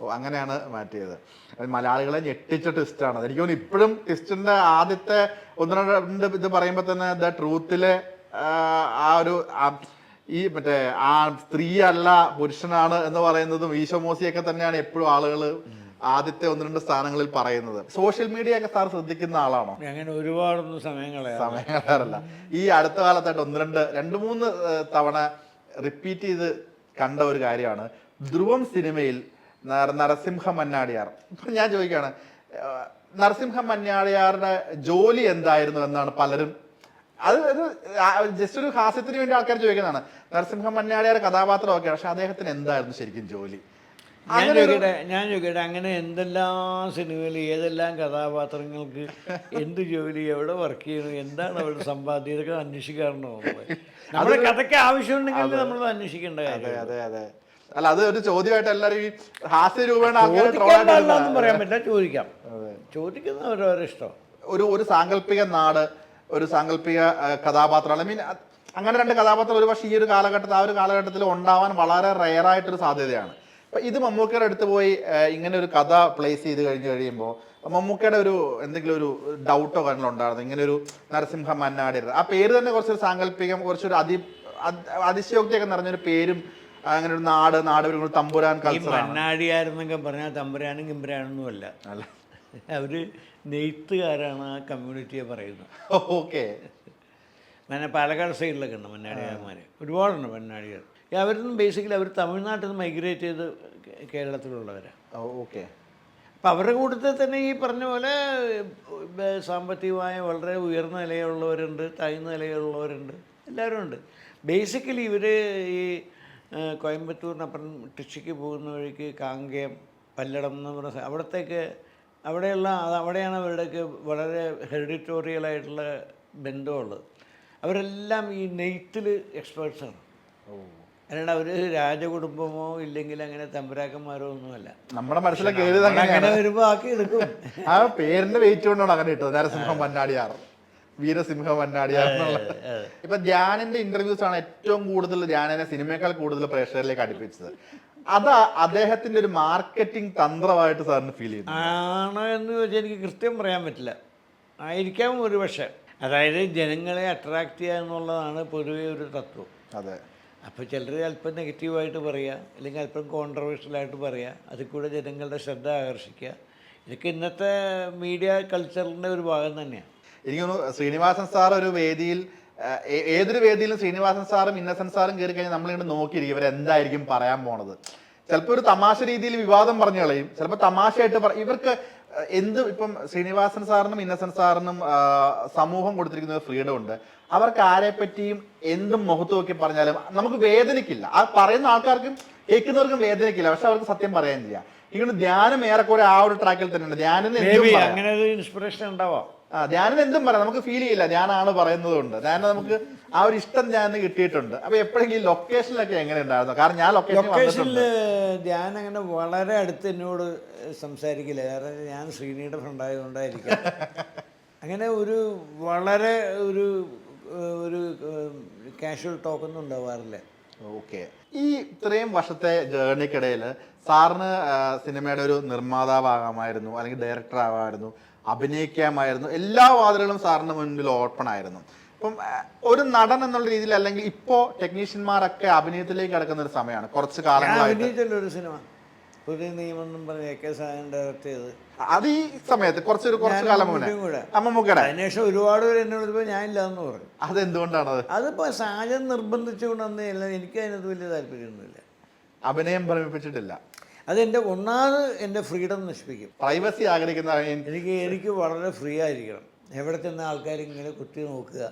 ഓ, അങ്ങനെയാണ് മാറ്റിയത്. അത് മലയാളികളെ ഞെട്ടിച്ച ട്വിസ്റ്റാണ്. എനിക്ക് തോന്നുന്നു ഇപ്പോഴും ട്വിസ്റ്റിന്റെ ആദ്യത്തെ ഒന്ന് രണ്ട് ഇത് പറയുമ്പോൾ തന്നെ ദ ട്രൂത്തിലെ ആ ഒരു ഈ മറ്റേ ആ സ്ത്രീ അല്ല പുരുഷനാണ് എന്ന് പറയുന്നതും ഈശോ മോസിയൊക്കെ തന്നെയാണ് എപ്പോഴും ആളുകൾ ആദ്യത്തെ ഒന്ന് രണ്ട് സ്ഥാനങ്ങളിൽ പറയുന്നത്. സോഷ്യൽ മീഡിയ ഒക്കെ സാർ ശ്രദ്ധിക്കുന്ന ആളാണോ? അങ്ങനെ ഒരുപാടൊന്നും സമയം കളയാറില്ല. ഈ അടുത്ത കാലത്തായിട്ട് രണ്ട് മൂന്ന് തവണ റിപ്പീറ്റ് ചെയ്ത് കണ്ട ഒരു കാര്യമാണ് ധ്രുവം സിനിമയിൽ നരസിംഹ മന്നാടിയാർ. ഇപ്പൊ ഞാൻ ചോദിക്കുകയാണ്, നരസിംഹ മന്നാടിയാറുടെ ജോലി എന്തായിരുന്നു എന്നാണ് പലരും, അത് ജസ്റ്റ് ഒരു ഹാസ്യത്തിന് വേണ്ടി ആൾക്കാർ ചോദിക്കുന്നതാണ്. നരസിംഹ മന്നാടിയാർ കഥാപാത്രം ഒക്കെയാണ്, പക്ഷെ അദ്ദേഹത്തിന് എന്തായിരുന്നു ശരിക്കും ജോലി? ഞാൻ ചോദിക്കട്ടെ, അങ്ങനെ എന്തെല്ലാം സിനിമയിൽ ഏതെല്ലാം കഥാപാത്രങ്ങൾക്ക് എന്ത് ജോലി, എവിടെ വർക്ക് ചെയ്യുന്നു, എന്താണ് അവരുടെ സമ്പാദ്യം, ഇതൊക്കെ അന്വേഷിക്കാറുണ്ടോ? നമ്മുടെ കഥയ്ക്ക് ആവശ്യമുണ്ടെങ്കിൽ നമ്മൾ അന്വേഷിക്കേണ്ട കാര്യം. അതെ അതെ. അല്ല, അത് ഒരു ചോദ്യമായിട്ട് എല്ലാവരും ഈ ഹാസ്യ രൂപേണ പറയാൻ പറ്റില്ല, ചോദിക്കുന്ന ഓരോരോ ഇഷ്ടം. ഒരു സാങ്കല്പിക നാട്, ഒരു സാങ്കല്പിക കഥാപാത്രമാണ്. ഐ മീൻ അങ്ങനെ രണ്ട് കഥാപാത്രം ഒരു പക്ഷേ ഈ ഒരു കാലഘട്ടത്തിൽ ആ ഒരു കാലഘട്ടത്തിൽ ഉണ്ടാവാൻ വളരെ റെയറായിട്ടൊരു സാധ്യതയാണ്. അപ്പം ഇത് മമ്മൂക്കയുടെ അടുത്ത് പോയി ഇങ്ങനെ ഒരു കഥ പ്ലേസ് ചെയ്ത് കഴിയുമ്പോൾ മമ്മൂക്കയുടെ ഒരു എന്തെങ്കിലും ഒരു ഡൗട്ടോ കാര്യങ്ങളോ ഉണ്ടായിരുന്നു? ഇങ്ങനെ ഒരു നരസിംഹ മന്നാടിയർ, ആ പേര് തന്നെ കുറച്ചൊരു സാങ്കല്പികം, കുറച്ചൊരു അതിശയോക്തിയൊക്കെ നിറഞ്ഞൊരു പേരും, അങ്ങനെ ഒരു നാട് ഒരു തമ്പുരാൻ കൾച്ചർ. മന്നാടിയാരെന്നൊക്കെ പറഞ്ഞാൽ തമ്പുരാനും കിമ്പുരാനൊന്നും അല്ല, അവര് നെയ്ത്തുകാരാണ് ആ കമ്മ്യൂണിറ്റിയെ പറയുന്നത്. ഓക്കെ. പിന്നെ പാലക്കാട് സൈഡിലൊക്കെ ഉണ്ട് മന്നാടിയാർമാർ, ഒരുപാടുണ്ട് മന്നാടിയാർ. അവരൊന്നും ബേസിക്കലി അവർ തമിഴ്നാട്ടിൽ നിന്ന് മൈഗ്രേറ്റ് ചെയ്ത് കേരളത്തിലുള്ളവരാണ്. ഓക്കെ. അപ്പം അവരുടെ കൂട്ടത്തിൽ തന്നെ ഈ പറഞ്ഞ പോലെ സാമ്പത്തികമായ വളരെ ഉയർന്ന നിലയിലുള്ളവരുണ്ട്, താഴ്ന്ന നിലയിലുള്ളവരുണ്ട്, എല്ലാവരും ഉണ്ട്. ബേസിക്കലി ഇവർ ഈ കോയമ്പത്തൂരിനപ്പുറം ട്രിച്ചിക്ക് പോകുന്ന വഴിക്ക് കാങ്കയം, പല്ലടം എന്ന് പറഞ്ഞ അവിടെയാണ് അവരുടെയൊക്കെ വളരെ ഹെറിഡിറ്റോറിയലായിട്ടുള്ള ബന്ധമുള്ളത്. അവരെല്ലാം ഈ നെയ്ത്തിൽ എക്സ്പേർട്സാണ്. അല്ലാണ്ട് അവർ രാജകുടുംബമോ ഇല്ലെങ്കിൽ അങ്ങനെ തമ്പുരാക്കന്മാരോ ഒന്നുമല്ല. നമ്മുടെ മനസ്സിലൊക്കെ അങ്ങനെ വരുമ്പോൾ ആക്കി എടുക്കും. ആ പേരിന്റെ വെയിറ്റ് കൊണ്ടാണ് അങ്ങനെ ഇട്ടത്, നരസിംഹ മന്നാടിയാർ, വീരസിംഹ മന്നാടിയാർ എന്നുള്ളത്. ഇപ്പൊ ധ്യാനിന്റെ ഇന്റർവ്യൂസ് ആണ് ഏറ്റവും കൂടുതൽ ധ്യാനിനെ സിനിമയേക്കാൾ കൂടുതൽ പ്രേക്ഷകരിലേക്ക് അടുപ്പിച്ചത്. അത് അദ്ദേഹത്തിന്റെ ഒരു മാർക്കറ്റിംഗ് തന്ത്രമായിട്ട് സാറിന് ഫീൽ ചെയ്യുന്നു ആണോ എന്ന് ചോദിച്ചാൽ എനിക്ക് കൃത്യം പറയാൻ പറ്റില്ല. ആയിരിക്കാം ഒരു പക്ഷേ. അതായത് ജനങ്ങളെ അട്രാക്ട് ചെയ്യുക എന്നുള്ളതാണ് പൊതുവേ ഒരു തത്വം. അതെ. അപ്പോൾ ചിലർ അല്പം നെഗറ്റീവായിട്ട് പറയുക, അല്ലെങ്കിൽ അല്പം കോൺട്രവേഴ്ഷ്യലായിട്ട് പറയുക, അതിൽ കൂടെ ജനങ്ങളുടെ ശ്രദ്ധ ആകർഷിക്കുക, ഇതൊക്കെ ഇന്നത്തെ മീഡിയ കൾച്ചറിൻ്റെ ഒരു ഭാഗം തന്നെയാണ്. എനിക്ക് തോന്നുന്നു ശ്രീനിവാസൻ സാർ ഒരു വേദിയിൽ, ഏതൊരു വേദിയിലും ശ്രീനിവാസൻ സാറും ഇന്നസെന്റ് സാറും കയറി കഴിഞ്ഞാൽ നമ്മളിങ്ങനെ നോക്കിയിരിക്കും ഇവരെന്തായിരിക്കും പറയാൻ പോണത്. ചിലപ്പോൾ ഒരു തമാശ രീതിയിൽ വിവാദം പറഞ്ഞു കളയും, ചിലപ്പോൾ തമാശയായിട്ട് ഇവർക്ക് ഇപ്പം ശ്രീനിവാസൻ സാറിനും ഇന്നസെന്റ് സാറിനും സമൂഹം കൊടുത്തിരിക്കുന്ന ഒരു ഫ്രീഡം ഉണ്ട്. അവർക്ക് ആരെ പറ്റിയും എന്തും മുഖത്ത് നോക്കി പറഞ്ഞാലും നമുക്ക് വേദനിക്കില്ല. ആ പറയുന്ന ആൾക്കാർക്കും കേൾക്കുന്നവർക്കും വേദനിക്കില്ല, പക്ഷെ അവർക്ക് സത്യം പറയാൻ ചെയ്യാം. ഇങ്ങനെ ധ്യാനം ഏറെക്കുറെ ആ ഒരു ട്രാക്കിൽ തന്നെയുണ്ട്. അങ്ങനെ ഒരു ഇൻസ്പിറേഷൻ ഉണ്ടാവാം. ധ്യാനം എന്തും പറയാം, നമുക്ക് ഫീൽ ചെയ്യില്ല ധ്യാനാണ് പറയുന്നത് കൊണ്ട്. ധ്യാനം നമുക്ക് ആ ഒരു ഇഷ്ടം ധ്യാനം കിട്ടിയിട്ടുണ്ട്. അപ്പൊ എപ്പോഴെങ്കിലും ലൊക്കേഷനിലൊക്കെ എങ്ങനെ ഉണ്ടായിരുന്നു? കാരണം ഞാൻ ലൊക്കേഷനിൽ ധ്യാനം അങ്ങനെ വളരെ അടുത്ത് എന്നോട് സംസാരിക്കില്ല, കാരണം ഞാൻ ശ്രീനിയുടെ ഫ്രണ്ടായതുകൊണ്ടായിരിക്കും. അങ്ങനെ വളരെ ഒരു കാഷ്വൽ ടോക്കൊന്നും ഉണ്ടാവാറില്ല. ഓക്കെ. ഈ ഇത്രയും വർഷത്തെ ജേർണിക്കിടയിൽ സാറിന് സിനിമയുടെ ഒരു നിർമ്മാതാവാകാമായിരുന്നു, അല്ലെങ്കിൽ ഡയറക്ടർ ആവാമായിരുന്നു, അഭിനയിക്കാമായിരുന്നു, എല്ലാ വാതിലുകളും സാറിന് മുൻപിൽ ഓപ്പൺ ആയിരുന്നു. ഇപ്പം ഒരു നടൻ എന്നുള്ള രീതിയിൽ, അല്ലെങ്കിൽ ഇപ്പോ ടെക്നീഷ്യന്മാരൊക്കെ അഭിനയത്തിലേക്ക് കിടക്കുന്ന ഒരു സമയമാണ് കുറച്ച് കാലങ്ങളായിട്ട്. ഒരു സിനിമ പുതിയ നിയമം എന്നും പറഞ്ഞ് AK സാധനം ഡയറക്റ്റ് ചെയ്ത് അത് ഈ സമയത്ത് കുറച്ച് കാലം മുന്നേ മമ്മൂട്ടിയും കൂടെ. മമ്മൂക്കയുടെ അതിനുശേഷം ഒരുപാട് പേര് എന്നോട് ഇപ്പോൾ ഞാനില്ലാന്ന് പറഞ്ഞു. അതെന്തുകൊണ്ടാണത്? അതിപ്പോൾ സാഹചര്യം നിർബന്ധിച്ചുകൊണ്ടൊന്നുമില്ല, എനിക്ക് അതിനകത്ത് വലിയ താല്പര്യമൊന്നുമില്ല. അഭിനയം പ്രേമിപ്പിച്ചിട്ടില്ല. അതെൻ്റെ ഒന്നാമത് എൻ്റെ ഫ്രീഡം നശിപ്പിക്കും. പ്രൈവസി ആഗ്രഹിക്കുന്ന എനിക്ക് വളരെ ഫ്രീ ആയിരിക്കണം. എവിടെ ചെന്ന ആൾക്കാരിങ്ങനെ കുത്തി നോക്കുക,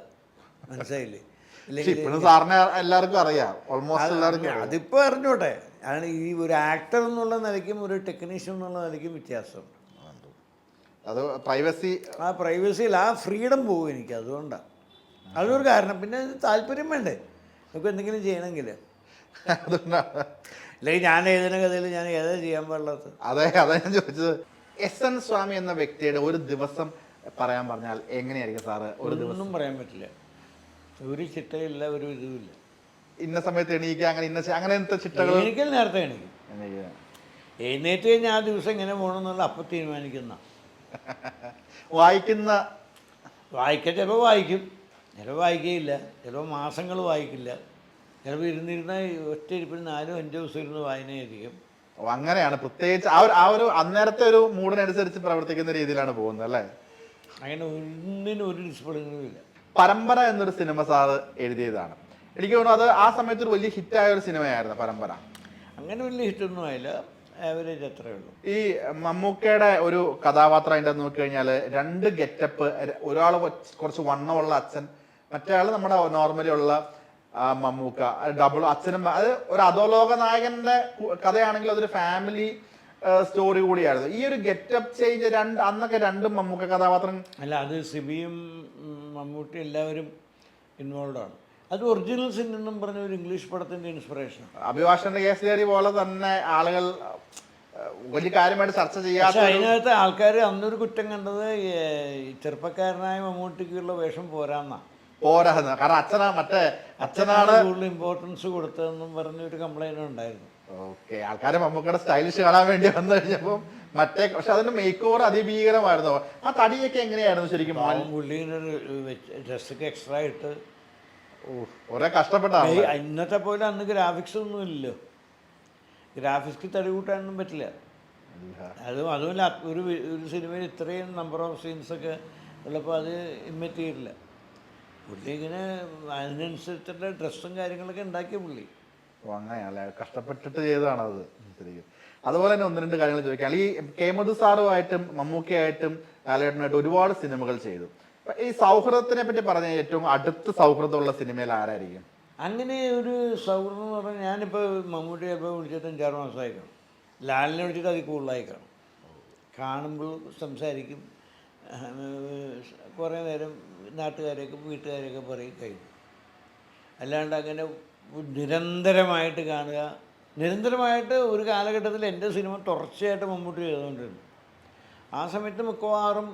മനസ്സിലായില്ലേ? ഇപ്പോഴും സാറിനെ എല്ലാവർക്കും അറിയാം, ഓൾമോസ്റ്റ് എല്ലാവർക്കും. അതിപ്പോൾ അറിഞ്ഞോട്ടെ, ആണ് ഈ ഒരു ആക്ടർ എന്നുള്ള നിലയ്ക്കും ഒരു ടെക്നീഷ്യൻ എന്നുള്ള നിലയ്ക്കും വ്യത്യാസമുണ്ട്. അത് പ്രൈവസി, ആ പ്രൈവസിയിൽ ആ ഫ്രീഡം പോകും എനിക്ക്. അതുകൊണ്ടാണ്, അതൊരു കാരണം. പിന്നെ താല്പര്യം വേണ്ടേ നമുക്ക് എന്തെങ്കിലും ചെയ്യണമെങ്കിൽ. അതുകൊണ്ടാണ്. അല്ലെങ്കിൽ ഞാൻ ഏതെങ്കിലും കഥയിൽ ഞാൻ ഏതാ ചെയ്യാൻ പാടുള്ളത്? അതെ ഞാൻ ചോദിച്ചത്. SN സ്വാമി എന്ന വ്യക്തിയുടെ ഒരു ദിവസം പറയാൻ പറഞ്ഞാൽ എങ്ങനെയായിരിക്കും സാറ്? ഒന്നും പറയാൻ പറ്റില്ല, ഒരു ചിട്ടയില്ല, ഒരു ഇതുമില്ല. ഇന്ന സമയത്ത് എണീക്കുക, അങ്ങനത്തെ ചിട്ടകൾ? എണീക്കൽ നേരത്തെ എണീക്കും. എഴുന്നേറ്റ് കഴിഞ്ഞാൽ ആ ദിവസം എങ്ങനെ പോകണമെന്നുള്ള അപ്പം തീരുമാനിക്കുന്ന. വായിക്കാൻ ചിലപ്പോൾ വായിക്കും, ചിലപ്പോൾ വായിക്കുകയില്ല, ചിലപ്പോൾ മാസങ്ങൾ വായിക്കില്ല, ചിലപ്പോൾ ഇരുന്നിരുന്ന ഒറ്റ ഇരിപ്പിൽ 4-5 ദിവസം ഇരുന്ന് വായനയായിരിക്കും. അങ്ങനെയാണ്. പ്രത്യേകിച്ച് ആ ഒരു അന്നേരത്തെ ഒരു മൂഡിനനുസരിച്ച് പ്രവർത്തിക്കുന്ന രീതിയിലാണ് പോകുന്നത് അല്ലേ? അങ്ങനെ ഒന്നിനും ഒരു ഡിസിപ്ലിനും ഇല്ല. പരമ്പര എന്നൊരു സിനിമ സാറ് എഴുതിയതാണ്. എനിക്ക് തോന്നുന്നു അത് ആ സമയത്ത് ഒരു വലിയ ഹിറ്റായ ഒരു സിനിമയായിരുന്നു പരമ്പര. അങ്ങനെ വലിയ ഹിറ്റൊന്നും ആയില്ല, ആവറേജ് അത്രേ ഉള്ളൂ. ഈ മമ്മൂക്കയുടെ ഒരു കഥാപാത്രം അതിൻ്റെ നോക്കിക്കഴിഞ്ഞാൽ 2 ഗെറ്റപ്പ്, ഒരാൾ കുറച്ച് വണ്ണമുള്ള അച്ഛൻ, മറ്റേ ആൾ നമ്മുടെ നോർമലി ഉള്ള മമ്മൂക്ക, ഡബിൾ അച്ഛനും. അത് ഒരു അധോലോക നായകന്റെ കഥയാണെങ്കിൽ അതൊരു ഫാമിലി സ്റ്റോറി കൂടിയായിരുന്നു. ഈ ഒരു ഗെറ്റപ്പ് ചേഞ്ച് അന്നൊക്കെ 2 മമ്മൂക്ക കഥാപാത്രം അല്ല, അത് സിബിയും മമ്മൂട്ടി എല്ലാവരും ഇൻവോൾവ് ആണ്. അത് ഒറിജിനൽ സിൻ എന്നും പറഞ്ഞ ഒരു ഇംഗ്ലീഷ് പടത്തിന്റെ ഇൻസ്പിറേഷൻ. അഭിഭാഷകന്റെ കേസ് പോലെ തന്നെ ആളുകൾ വലിയ കാര്യമായിട്ട് ചർച്ച ചെയ്യാത്ത. അതിനകത്ത് ആൾക്കാർ അന്നൊരു കുറ്റം കണ്ടത് ചെറുപ്പക്കാരനായ മമ്മൂട്ടിക്കുള്ള വേഷം പോരാന്നാ. കാരണം അച്ഛനാണ് കൂടുതൽ ഇമ്പോർട്ടൻസ് കൊടുത്തതെന്നും പറഞ്ഞൊരു കംപ്ലൈന്റ് ഉണ്ടായിരുന്നു. ഓക്കെ, ആൾക്കാര് മമ്മൂക്കയുടെ സ്റ്റൈലിഷ് കാണാൻ വേണ്ടി വന്നു കഴിഞ്ഞപ്പം പക്ഷെ അതിന്റെ മേക്ക് ഓവർ അതിഭീകരമായിരുന്നു. ആ തടിയൊക്കെ എങ്ങനെയായിരുന്നു ശരിക്കും? പുള്ളിയുടെ ഡ്രസ്സൊക്കെ എക്സ്ട്രാ ഇട്ട് കുറെ കഷ്ടപ്പെട്ടാണ്. ഇന്നത്തെ പോലെ അന്ന് ഗ്രാഫിക്സ് ഒന്നും ഇല്ലല്ലോ, ഗ്രാഫിക്സ് തടി കൂട്ടാനൊന്നും പറ്റില്ല. അതുമല്ല ഒരു സിനിമയിൽ ഇത്രയും നമ്പർ ഓഫ് സീൻസൊക്കെ ഉള്ളപ്പോൾ അത് ഇമിറ്റ് ചെയ്തില്ല. പുള്ളി ഇങ്ങനെ അതിനനുസരിച്ചുള്ള ഡ്രസ്സും കാര്യങ്ങളൊക്കെ ഉണ്ടാക്കിയ പുള്ളി. അങ്ങനെയല്ലേ, കഷ്ടപ്പെട്ടിട്ട് ചെയ്തതാണത് ശരിക്കും. അതുപോലെ തന്നെ 1-2 കാര്യങ്ങൾ ചോദിക്കാം. ഈ കേമധു സാറുമായിട്ടും മമ്മൂക്കയായിട്ടും ലാലേട്ടനായിട്ടും ഒരുപാട് സിനിമകൾ ചെയ്തു. ഈ സൗഹൃദത്തിനെ പറ്റി പറഞ്ഞ ഏറ്റവും അടുത്ത സൗഹൃദമുള്ള സിനിമയിൽ ആരായിരിക്കും? അങ്ങനെ ഒരു സൗഹൃദം എന്ന് പറഞ്ഞാൽ ഞാനിപ്പോൾ മമ്മൂട്ടി ചിലപ്പോൾ വിളിച്ചിട്ട് 5-6 മാസമായി കാണും, ലാലിനെ വിളിച്ചിട്ട് അതിൽ കൂടുതലായി കാണും. കാണുമ്പോൾ സംസാരിക്കും, കുറേ നേരം നാട്ടുകാരെയൊക്കെ വീട്ടുകാരെയൊക്കെ പറയും, കഴിയും. അല്ലാണ്ട് അങ്ങനെ നിരന്തരമായിട്ട് കാണുക, നിരന്തരമായിട്ട് ഒരു കാലഘട്ടത്തിൽ എൻ്റെ സിനിമ തുടർച്ചയായിട്ട് മമ്മൂട്ടി ചെയ്തുകൊണ്ടിരുന്നു. ആ സമയത്ത് മിക്കവാറും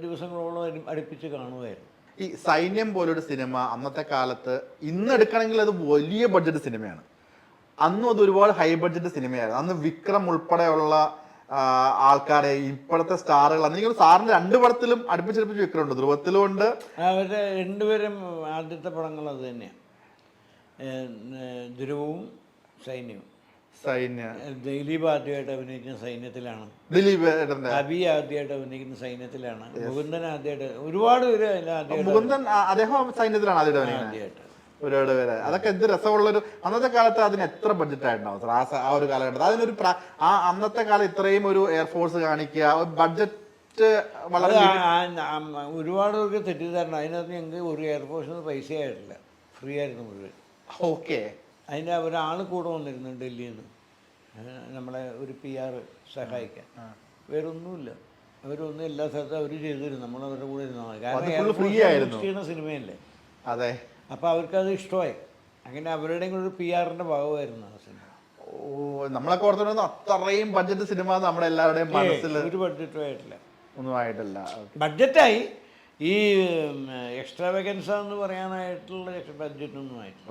ദിവസങ്ങളോളം അടുപ്പിച്ച് കാണുമായിരുന്നു. ഈ സൈന്യം പോലൊരു സിനിമ അന്നത്തെ കാലത്ത് ഇന്ന് എടുക്കണമെങ്കിൽ അത് വലിയ ബഡ്ജറ്റ് സിനിമയാണ്. അന്നും അത് ഒരുപാട് ഹൈ ബഡ്ജറ്റ് സിനിമയായിരുന്നു. അന്ന് വിക്രം ഉൾപ്പെടെയുള്ള ആൾക്കാരെ, ഇപ്പോഴത്തെ സ്റ്റാറുകൾ, അന്നെങ്കിൽ സാറിന്റെ 2 പടത്തിലും അടുപ്പിച്ചടുപ്പിച്ച് വിക്രമുണ്ട്, ധ്രുവത്തിലും ഉണ്ട്. അവരുടെ 2 പേരും ആദ്യത്തെ പടങ്ങൾ അത് തന്നെയാണ്, ധ്രുവവും സൈന്യവും. ദിലീപ് ആദ്യമായിട്ട് അഭിനയിക്കുന്ന സൈന്യത്തിലാണ്, അബി ആദ്യമായിട്ട് അഭിനയിക്കുന്ന സൈന്യത്തിലാണ്, മുകുന്ദൻ ആദ്യമായിട്ട്, ഒരുപാട് പേര് മുകുന്ദൻ അദ്ദേഹം സൈന്യത്തിലാണ് ആദ്യമായിട്ട് ഒരുപാട് പേര്. അതൊക്കെ എന്ത് രസമുള്ളൊരു. അന്നത്തെ കാലത്ത് അതിന് എത്ര ബഡ്ജറ്റ് ആയിട്ടുണ്ടാവും ആ ഒരു കാലഘട്ടത്തിൽ? അതിനൊരു അന്നത്തെ കാലം ഇത്രയും ഒരു എയർഫോഴ്സ് കാണിക്കുക, ബഡ്ജറ്റ് വളരെ ഒരുപാട് പേർക്ക് തെറ്റിദ്ധാരണ. അതിനകത്ത് ഞങ്ങൾക്ക് ഒരു എയർഫോഴ്സിന് പൈസ ആയിട്ടില്ല, ഫ്രീ ആയിരുന്നു മുഴുവൻ. ഓക്കെ, അതിൻ്റെ ഒരാൾ കൂടെ വന്നിരുന്നു ഡൽഹിയിൽ നിന്ന്, നമ്മളെ ഒരു PR സഹായിക്കാൻ. വേറൊന്നുമില്ല, അവരൊന്നും എല്ലാ സ്ഥലത്തും അവർ ചെയ്തിരുന്നു, നമ്മളവരുടെ കൂടെ ഇരുന്നാൽ മതി. കാരണം ചെയ്യുന്ന സിനിമയല്ലേ. അതെ, അപ്പോൾ അവർക്കത് ഇഷ്ടമായി. അങ്ങനെ അവരുടെയും കൂടെ ഒരു PR-ന്റെ ഭാഗമായിരുന്നു ആ സിനിമ. നമ്മളൊക്കെ ഓർത്തുകൊണ്ടിരുന്ന അത്രയും ബഡ്ജറ്റ് സിനിമ നമ്മുടെ എല്ലാവരുടെയും മനസ്സിൽ ഒരു ബഡ്ജറ്റും ആയിട്ടില്ല, ഒന്നും ആയിട്ടില്ല. ബഡ്ജറ്റായി, ഈ എക്സ്ട്രാ വേക്കൻസ എന്ന് പറയാനായിട്ടുള്ള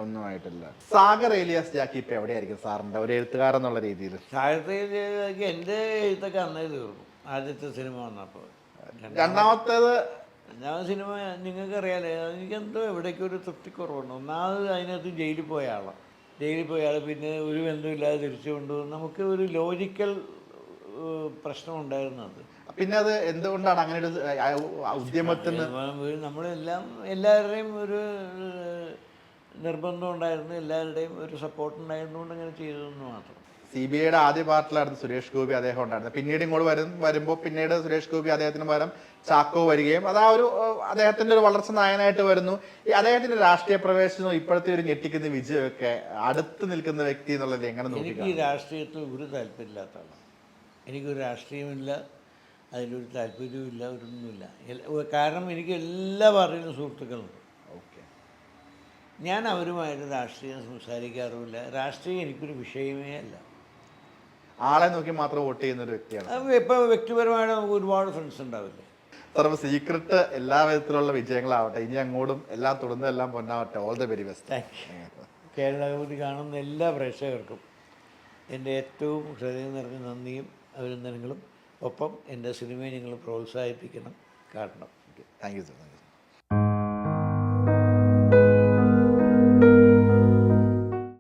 ഒന്നും ആയിട്ടില്ല. സാഗർ ഏലിയാസ് ജാക്കി ഇപ്പൊ എവിടെയായിരിക്കും സാറിന്റെ ഒരു എഴുത്തുകാരൻ എന്നുള്ള രീതിയിൽ? സാഹിത്യ എൻ്റെ എഴുത്തൊക്കെ അന്നേ തീർന്നു. ആദ്യത്തെ സിനിമ വന്നപ്പോൾ. രണ്ടാമത്തെ സിനിമ നിങ്ങൾക്കറിയാലേ, എനിക്കെന്തോ എവിടേക്കും ഒരു തൃപ്തിക്കുറവുണ്ട്. ഒന്നാമത് അതിനകത്ത് ജയിലിൽ പോയ ആളാണ്. ജയിലിൽ പോയ ആൾ പിന്നെ ഒരു ബന്ധമില്ലാതെ തിരിച്ചു കൊണ്ടുവന്ന് നമുക്ക് ഒരു ലോജിക്കൽ പ്രശ്നമുണ്ടായിരുന്നു. പിന്നെ അത് എന്തുകൊണ്ടാണ് അങ്ങനെ ഒരു ഉദ്യമത്തിന് നമ്മളെല്ലാം എല്ലാവരുടെയും ഒരു നിർബന്ധം ഉണ്ടായിരുന്നു, എല്ലാവരുടെയും ഒരു സപ്പോർട്ട് ഉണ്ടായിരുന്നുകൊണ്ട് അങ്ങനെ ചെയ്തതെന്ന് മാത്രം. CBIയുടെ ആദ്യ പാർട്ടിലായിരുന്നു സുരേഷ് ഗോപി അദ്ദേഹം ഉണ്ടായിരുന്നത്. പിന്നീട് ഇങ്ങോട്ട് വരുമ്പോൾ പിന്നീട് സുരേഷ് ഗോപി അദ്ദേഹത്തിന് പകരം ചാക്കോ വരികയും അത് ആ ഒരു അദ്ദേഹത്തിന്റെ ഒരു വളർച്ച നായകനായിട്ട് വരുന്നു. ഈ അദ്ദേഹത്തിന്റെ രാഷ്ട്രീയ പ്രവേശനവും ഇപ്പോഴത്തെ ഒരു ഞെട്ടിക്കുന്ന വിജയമൊക്കെ അടുത്ത് നിൽക്കുന്ന വ്യക്തി എന്നുള്ളത് എങ്ങനെ നോക്കി? എനിക്ക് ഈ രാഷ്ട്രീയത്തിൽ ഒരു താല്പര്യമില്ലാത്ത ആളാണ്. എനിക്കൊരു രാഷ്ട്രീയമില്ല, അതിലൊരു താല്പര്യവുമില്ല, ഒരൊന്നുമില്ല. കാരണം എനിക്ക് എല്ലാ പാർട്ടിയിലും സുഹൃത്തുക്കളുണ്ട്. ഓക്കെ. ഞാൻ അവരുമായിട്ട് രാഷ്ട്രീയം സംസാരിക്കാറുമില്ല. രാഷ്ട്രീയം എനിക്കൊരു വിഷയമേ അല്ല. ആളെ നോക്കി മാത്രം വോട്ട് ചെയ്യുന്ന ഒരു വ്യക്തിയാണ്. ഇപ്പോൾ വ്യക്തിപരമായിട്ട് നമുക്ക് ഒരുപാട് ഫ്രണ്ട്സ് ഉണ്ടാവില്ലേ. സാർ, സീക്രട്ട് എല്ലാ വിധത്തിലുള്ള വിജയങ്ങളാവട്ടെ, ഇനി അങ്ങോട്ടും എല്ലാം തുടർന്നെല്ലാം പൊന്നാവട്ടെ. All the very best. Thank you. Kerala Kaumudi കാണുന്ന എല്ലാ പ്രേക്ഷകർക്കും എൻ്റെ ഏറ്റവും ഹൃദയം നിറഞ്ഞ നന്ദിയും അഭിനന്ദനങ്ങളും. ഒപ്പം എൻ്റെ സിനിമയെ നിങ്ങൾ പ്രോത്സാഹിപ്പിക്കണം, കാണണം. Thank you sir.